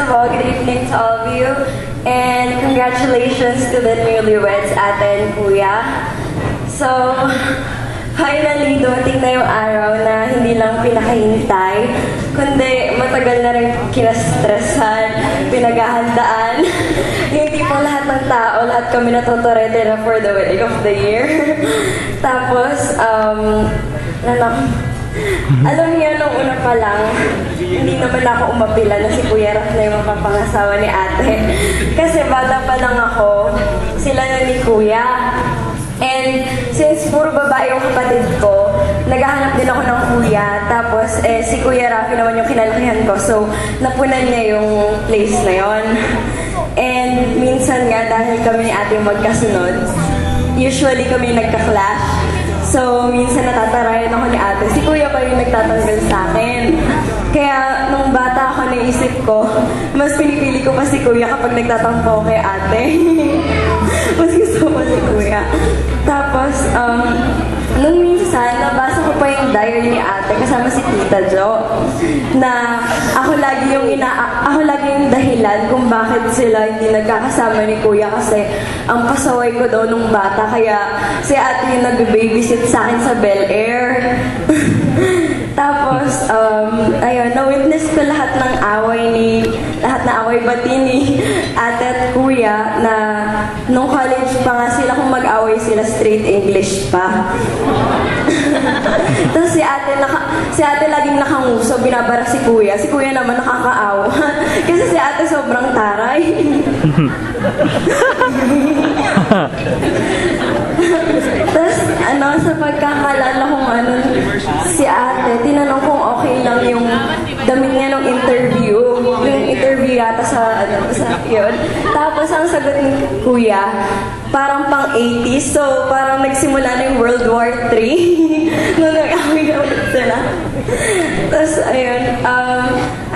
of all, good evening to all of you. And congratulations to the newlyweds, Ate and Kuya. So, finally, dumating na yung araw na hindi lang pinakahintay, kundi matagal na rin kinastressan, pinaghahandaan. Yung tipong lahat ng tao, lahat kami natutorete na for the wedding of the year. Tapos, alam niyo, nung una pa lang, hindi naman ako umapila na si Kuya Raf na yung mapapangasawa ni Ate. Kasi bata pa lang ako, sila na ni Kuya. And since puro babae yung kapatid ko, naghahanap din ako ng kuya. Tapos si Kuya Rafi naman yung kinalakihan ko. So napunan niya yung place na yon. And minsan nga dahil kami ni Ate magkasunod, usually kami nagka-clash. So minsan natatarayan ako ni Ate. Si Kuya pa yung nagtatanggal sa akin. Kaya nung bata ako naisip ko, mas pinipili ko pa si Kuya kapag nagtatampo kay Ate. Mas gusto ko si Kuya. Tapos, nung minsan, nabasa ko pa yung diary ni Ate kasama si Tita Jo na ako lagi yung dahilan kung bakit sila hindi nagkakasama ni Kuya kasi ang pasaway ko daw nung bata kaya si Ate yung nag-babysit sa akin sa Bel Air. Tapos, ayun, na-witness ko lahat ng away bati ni Ate at Kuya na nung college pa nga sila kung mag-away sila straight English pa. Tapos si ate laging nakanguso, binabara si Kuya. Si Kuya naman nakakaawa. Kasi si Ate sobrang taray. Tapos, sa pagkakalala kong si Ate, tinanong kung okay lang yung damit niya nung interview. Yung interview yata sa yun. Tapos, ang sagot ni Kuya, parang pang 80s. So, parang nagsimula na yung World War III. Nung nag-away-away sila. Tapos, ayun.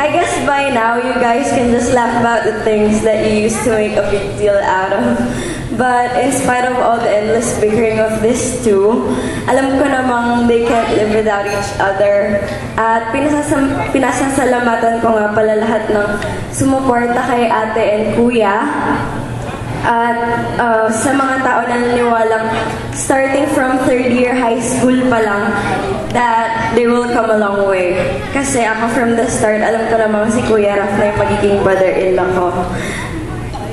I guess by now, you guys can just laugh about the things that you used to make a big deal out of. But in spite of all the endless bickering of these two, alam ko namang they can't live without each other. At pinasasalamatan ko nga pala lahat ng sumuporta kay Ate and Kuya. At sa mga tao na naniniwalang starting from third year high school pa lang that they will come a long way. Kasi ako from the start, alam ko namang si Kuya Raf na yung magiging brother-in-law ko.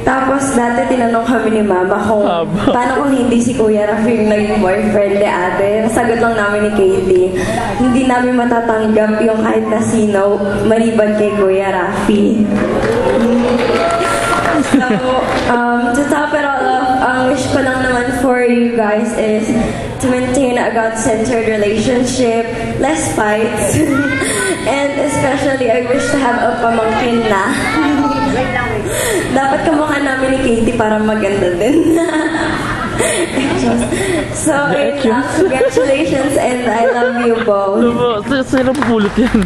Tapos dati tinanong kami ni Mama kung paano kung hindi si Kuya Raf yung naging boyfriend ni Ate. Nasagot lang namin ni Katie, hindi namin matatanggap yung kahit na sino maliban kay Kuya Rafi. So, to top it all off, ang wish ko lang naman for you guys is to maintain a God-centered relationship, less fights, and especially I wish to have a pamangkin na. Dapat kamukha namin ni Katie para maganda din. So, congratulations and I love you both. Sino pupulot yan?